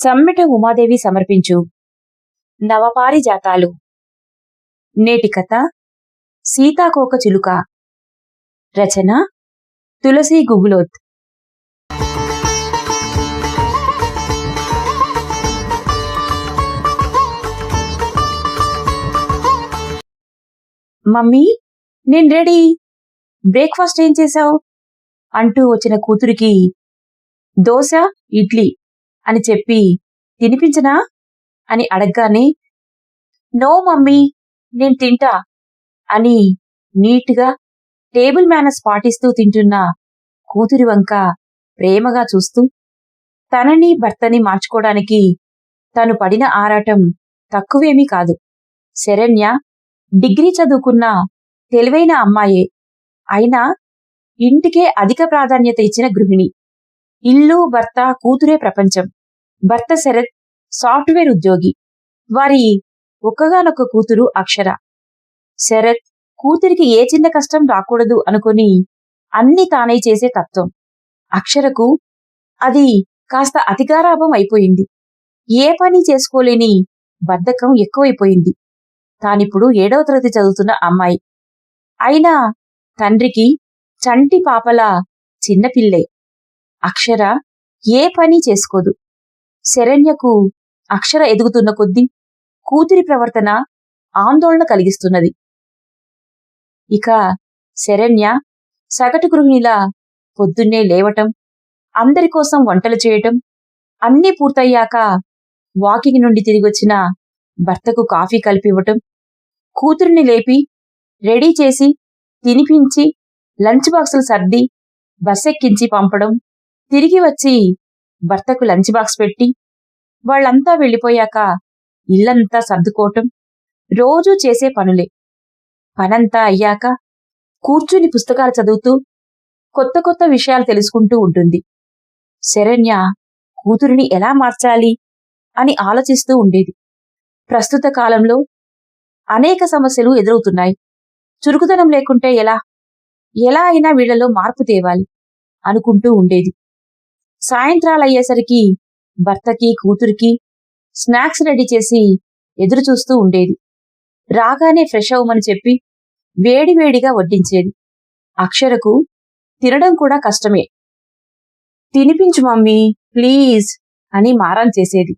సమ్మెట ఉమాదేవి సమర్పించు నవపారిజాతాలు. నేటి కథ సీతాకోక చిలుక. రచన తులసి గుగులోత్. మమ్మీ, నేను రెడీ. బ్రేక్ఫాస్ట్ ఏం చేశావు అంటూ వచ్చిన కూతురికి దోశ, ఇడ్లీ అని చెప్పి తినిపించనా అని అడగ్గానే, నో మమ్మీ, నేను తింటా అని నీట్గా టేబుల్ మేనర్స్ పాటిస్తూ తింటున్న కూతురి వంక ప్రేమగా చూస్తూ తనని భర్తని మార్చుకోవడానికి తను పడిన ఆరాటం తక్కువేమీ కాదు. శరణ్య డిగ్రీ చదువుకున్న తెలివైన అమ్మాయే, అయినా ఇంటికే అధిక ప్రాధాన్యత ఇచ్చిన గృహిణి. ఇల్లు, భర్త, కూతురే ప్రపంచం. భర్త శరత్ సాఫ్ట్వేర్ ఉద్యోగి. వారి ఒక్కగానొక్క కూతురు అక్షర. శరత్ కూతురికి ఏ చిన్న కష్టం రాకూడదు అనుకుని అన్ని తానే చేసే తత్వం. అక్షరకు అది కాస్త అతిగారాభం అయిపోయింది. ఏ పని చేసుకోలేని బద్ధకం ఎక్కువైపోయింది. తానిప్పుడు 7వ తరగతి చదువుతున్న అమ్మాయి. అయినా తండ్రికి చంటి పాపలా చిన్నపిల్లే. అక్షర ఏ పని చేసుకోదు. శరణ్యకు అక్షర ఎదుగుతున్న కొద్దీ కూతురి ప్రవర్తన ఆందోళన కలిగిస్తున్నది. ఇక శరణ్య సగటు గృహిణిలా పొద్దున్నే లేవటం, అందరి కోసం వంటలు చేయటం, అన్నీ పూర్తయ్యాక వాకింగ్ నుండి తిరిగొచ్చిన భర్తకు కాఫీ కలిపివ్వటం, కూతురిని లేపి రెడీ చేసి తినిపించి లంచ్ బాక్సులు సర్ది బస్సెక్కించి పంపడం, తిరిగి వచ్చి భర్తకు లంచ్ బాక్స్ పెట్టి వాళ్ళంతా వెళ్ళిపోయాక ఇల్లంతా సర్దుకోవటం రోజూ చేసే పనులే. పనంతా అయ్యాక కూర్చుని పుస్తకాలు చదువుతూ కొత్త కొత్త విషయాలు తెలుసుకుంటూ ఉంటుంది. శరణ్య కూతురిని ఎలా మార్చాలి అని ఆలోచిస్తూ ఉండేది. ప్రస్తుత కాలంలో అనేక సమస్యలు ఎదురవుతున్నాయి. చురుకుదనం లేకుంటే ఎలా అయినా వీళ్లలో మార్పు తేవాలి అనుకుంటూ ఉండేది. సాయంత్రాలయ్యేసరికి భర్తకి, కూతురికి స్నాక్స్ రెడీ చేసి ఎదురు చూస్తూ ఉండేది. రాగానే ఫ్రెష్ అవ్వమని చెప్పి వేడివేడిగా వడ్డించేది. అక్షరకు తినడం కూడా కష్టమే. తినిపించు మమ్మీ ప్లీజ్ అని మారం చేసేది.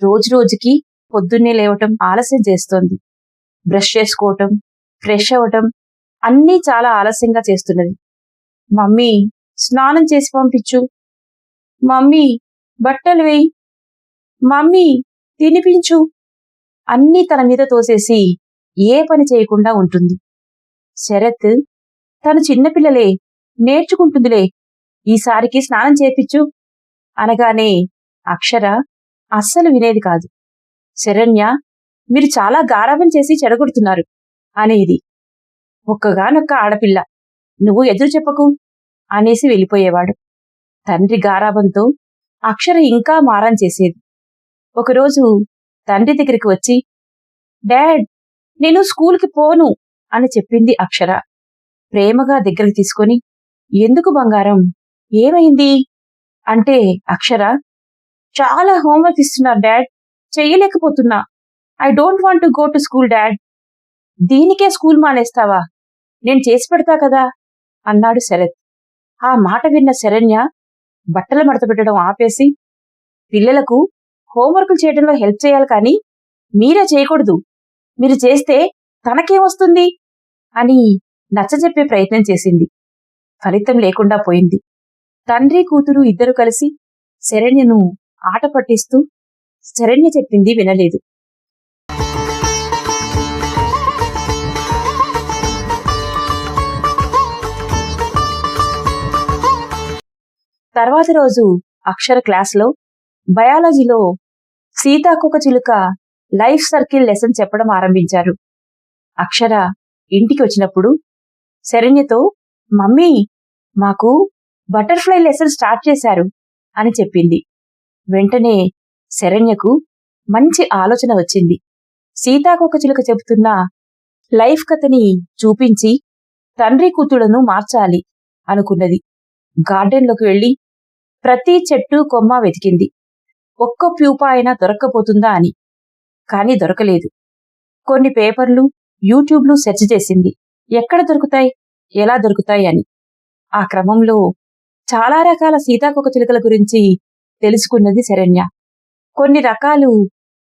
రోజురోజుకి పొద్దున్నే లేవటం ఆలస్యం చేస్తోంది. బ్రష్ చేసుకోవటం, ఫ్రెష్ అవ్వటం అన్నీ చాలా ఆలస్యంగా చేస్తున్నది. మమ్మీ స్నానం చేసి పంపించు, మమ్మీ బట్టలు వేయి, మమ్మీ తినిపించు అన్నీ తన మీద తోసేసి ఏ పని చేయకుండా ఉంటుంది. శరత్ తను చిన్నపిల్లలే, నేర్చుకుంటుందిలే, ఈసారికి స్నానం చేపించు అనగానే అక్షర అస్సలు వినేది కాదు. శరణ్య, మీరు చాలా గారాబం చేసి చెడగొడుతున్నారు అనేది. ఒక్కగానొక్క ఆడపిల్ల, నువ్వు ఎదురు చెప్పకు అనేసి వెళ్ళిపోయేవాడు. తండ్రి గారాబంతో అక్షర ఇంకా మారం చేసేది. ఒకరోజు తండ్రి దగ్గరికి వచ్చి, డాడ్, నేను స్కూల్కి పోను అని చెప్పింది అక్షర. ప్రేమగా దగ్గరికి తీసుకొని, ఎందుకు బంగారం, ఏమైంది అంటే అక్షర, చాలా హోంవర్క్ ఇస్తున్నారు డాడ్, చెయ్యలేకపోతున్నా. I don't want to go to school dad. దీనికే స్కూల్ మానేస్తావా, నేను చేసి పెడతా కదా అన్నాడు శరత్. ఆ మాట విన్న శరణ్య బట్టలు మడతపెట్టడం ఆపేసి, పిల్లలకు హోంవర్కులు చేయడంలో హెల్ప్ చేయాలి కానీ మీరే చేయకూడదు, మీరు చేస్తే తనకేమొస్తుంది అని నచ్చజెప్పే ప్రయత్నం చేసింది. ఫలితం లేకుండా పోయింది. తండ్రి కూతురు ఇద్దరు కలిసి శరణ్యను ఆట పట్టిస్తూ శరణ్య చెప్పింది వినలేదు. తర్వాతి రోజు అక్షర క్లాస్లో బయాలజీలో సీతాకోక చిలుక లైఫ్ సర్కిల్ లెసన్ చెప్పడం ఆరంభించారు. అక్షర ఇంటికి వచ్చినప్పుడు శరణ్యతో, మమ్మీ మాకు బటర్ఫ్లై లెసన్ స్టార్ట్ చేశారు అని చెప్పింది. వెంటనే శరణ్యకు మంచి ఆలోచన వచ్చింది. సీతాకోక చిలుక చెబుతున్న లైఫ్ కథని చూపించి తండ్రి కూతుళ్లను మార్చాలి అనుకున్నది. గార్డెన్లోకి వెళ్లి ప్రతి చెట్టు కొమ్మ వెతికింది. ఒక్క ప్యూపా అయినా దొరక్కపోతుందా అని. కాని దొరకలేదు. కొన్ని పేపర్లు, యూట్యూబ్లు సెర్చ్ చేసింది. ఎక్కడ దొరుకుతాయి, ఎలా దొరుకుతాయి అని. ఆ క్రమంలో చాలా రకాల సీతాకోకచిలుకల గురించి తెలుసుకున్నది శరణ్య. కొన్ని రకాలు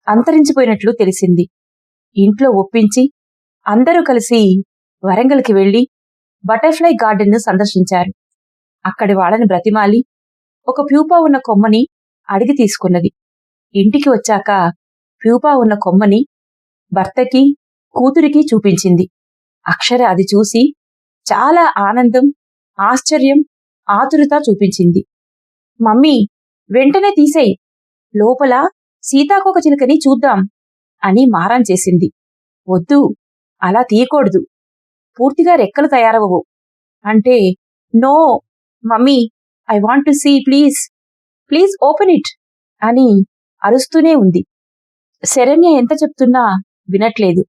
అంతరించిపోయినట్లు తెలిసింది. ఇంట్లో ఒప్పించి అందరూ కలిసి వరంగల్కి వెళ్లి బటర్ఫ్లై గార్డెన్ను సందర్శించారు. అక్కడి వాళ్ళని బ్రతిమాలి ఒక ప్యూపా ఉన్న కొమ్మని అడిగి తీసుకున్నది. ఇంటికి వచ్చాక ప్యూపా ఉన్న కొమ్మని భర్తకి, కూతురికి చూపించింది. అక్షర అది చూసి చాలా ఆనందం, ఆశ్చర్యం, ఆతురత చూపించింది. మమ్మీ, వెంటనే తీసేయ్, లోపల సీతాకోకచిలుకని చూద్దాం అని మారం చేసింది. వద్దు, అలా తీయకూడదు, పూర్తిగా రెక్కలు తయారవవు అంటే, no mummy, I want to see, please please open it అని అరుస్తూనే ఉంది. శరణ్య ఎంత చెప్తున్నా వినట్లేదు.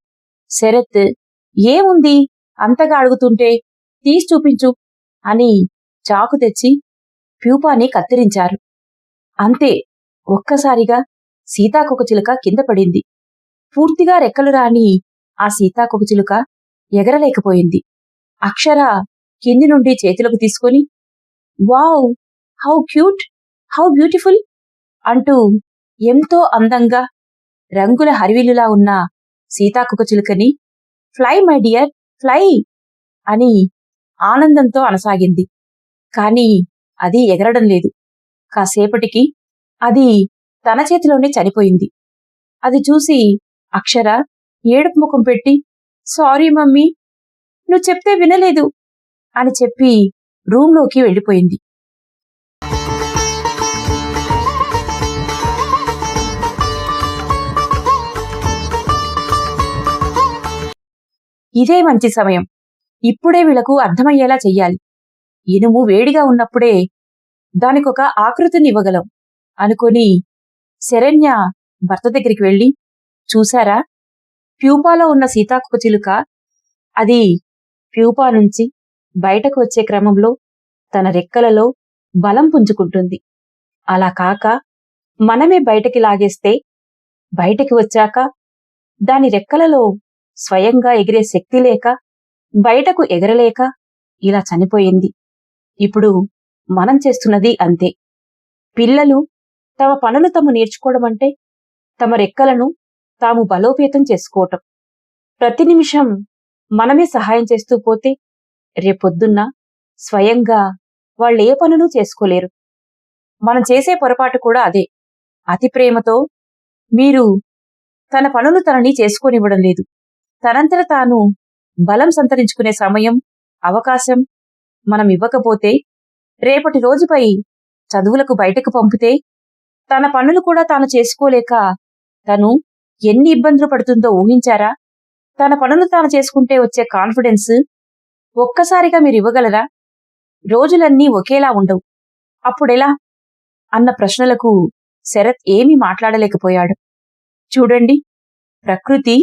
శరత్, ఏముంది అంతగా అడుగుతుంటే, తీసి చూపించు అని చాకు తెచ్చి ప్యూపాని కత్తిరించారు. అంతే, ఒక్కసారిగా సీతాకోకచిలుక కింద పడింది. పూర్తిగా రెక్కలు రాని ఆ సీతాకోకచిలుక ఎగరలేకపోయింది. అక్షర కింది నుండి చేతులకు తీసుకొని, wow, how cute, how beautiful అంటూ ఎంతో అందంగా రంగుల హరివిల్లులా ఉన్న సీతాకోకచిలుకని ఫ్లై మై డియర్, ఫ్లై అని ఆనందంతో అనసాగింది. కాని అది ఎగరడం లేదు. కాసేపటికి అది తన చేతిలోనే చనిపోయింది. అది చూసి అక్షర ఏడుపు ముఖం పెట్టి, సారీ మమ్మీ, నువ్వు చెప్తే వినలేదు అని చెప్పి రూంలోకి వెళ్ళిపోయింది. ఇదే మంచి సమయం, ఇప్పుడే వీళ్లకు అర్థమయ్యేలా చెయ్యాలి. ఇనుము వేడిగా ఉన్నప్పుడే దానికొక ఆకృతిని ఇవ్వగలం అనుకొని శరణ్య భర్త దగ్గరికి వెళ్లి, చూశారా, ప్యూపాలో ఉన్న సీతాకోకచిలుక అది ప్యూపా నుంచి బయటకు వచ్చే క్రమంలో తన రెక్కలలో బలం పుంజుకుంటుంది. అలా కాక మనమే బయటకి లాగేస్తే బయటకి వచ్చాక దాని రెక్కలలో స్వయంగా ఎగిరే శక్తి లేక బయటకు ఎగరలేక ఇలా చనిపోయింది. ఇప్పుడు మనం చేస్తున్నది అంతే. పిల్లలు తమ పనులు తాము నేర్చుకోవడం అంటే తమ రెక్కలను తాము బలోపేతం చేసుకోవటం. ప్రతి నిమిషం మనమే సహాయం చేస్తూ పోతే రేపొద్దున్న స్వయంగా వాళ్ళే పనులు చేసుకోలేరు. మనం చేసే పొరపాటు కూడా అదే. అతి ప్రేమతో మీరు తన పనులు తనని చేసుకోనివ్వడం లేదు. తనంతట తాను బలం సంతరించుకునే సమయం, అవకాశం మనం ఇవ్వకపోతే రేపటి రోజుపై చదువులకు బయటకు పంపితే తన పనులు కూడా తాను చేసుకోలేక తను ఎన్ని ఇబ్బందులు పడుతుందో ఊహించారా? తన పనులు తాను చేసుకుంటే వచ్చే కాన్ఫిడెన్స్ ఒక్కసారిగా మీరు ఇవ్వగలరా? రోజులన్నీ ఒకేలా ఉండవు, అప్పుడెలా అన్న ప్రశ్నలకు శరత్ ఏమీ మాట్లాడలేకపోయాడు. చూడండి, ప్రకృతి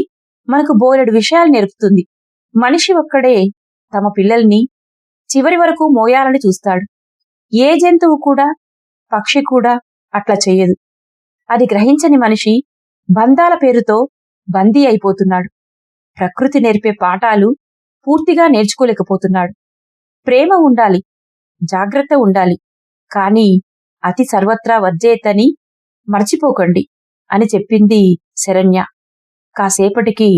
మనకు బోలెడు విషయాలు నేర్పుతుంది. మనిషి ఒక్కడే తమ పిల్లల్ని చివరి వరకు మోయాలని చూస్తాడు. ఏ జంతువు కూడా, పక్షి కూడా అట్లా చెయ్యదు. అది గ్రహించని మనిషి బంధాల పేరుతో బందీ అయిపోతున్నాడు. ప్రకృతి నేర్పే పాఠాలు పూర్తిగా నేర్చుకోలేకపోతున్నాడు. ప్రేమ ఉండాలి, జాగ్రత్త ఉండాలి, కాని అతి సర్వత్రా వర్జేతని మర్చిపోకండి అని చెప్పింది శరణ్య. కాసేపటికి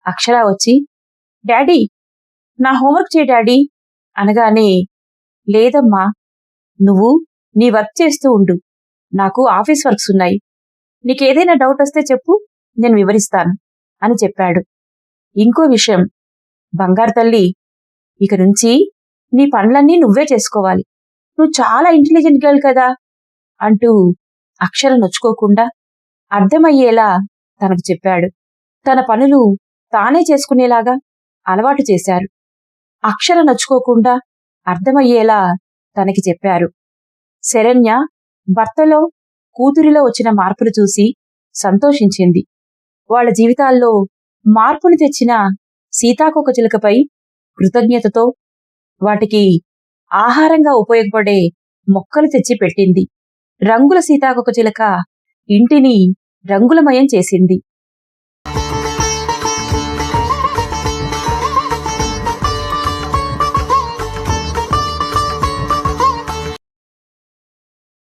అక్షర వచ్చి, డాడీ, నా హోంవర్క్ చేయి డాడీ అనగానే, లేదమ్మా, నువ్వు నీ వర్క్ చేస్తూ ఉండు, నాకు ఆఫీస్ వర్క్స్ ఉన్నాయి, నీకేదైనా డౌట్ వస్తే చెప్పు, నేను వివరిస్తాను అని చెప్పాడు. ఇంకో విషయం, బంగారు తల్లి, ఇక నుంచి నీ పనులన్నీ నువ్వే చేసుకోవాలి, నువ్వు చాలా ఇంటెలిజెంట్ గర్ల్ కదా అంటూ అక్షర నొచ్చుకోకుండా అర్థమయ్యేలా తనకు చెప్పాడు. తన పనులు తానే చేసుకునేలాగా అలవాటు చేశారు. అక్షర నొచ్చుకోకుండా అర్థమయ్యేలా తనకి చెప్పారు. శరణ్య భర్తలో, కూతురిలో వచ్చిన మార్పులు చూసి సంతోషించింది. వాళ్ళ జీవితాల్లో మార్పును తెచ్చిన సీతాకోకచిలుకపై కృతజ్ఞతతో వాటికి ఆహారంగా ఉపయోగపడే మొక్కలు తెచ్చి పెట్టింది. రంగుల సీతాకోకచిలుక ఇంటిని రంగులమయం చేసింది.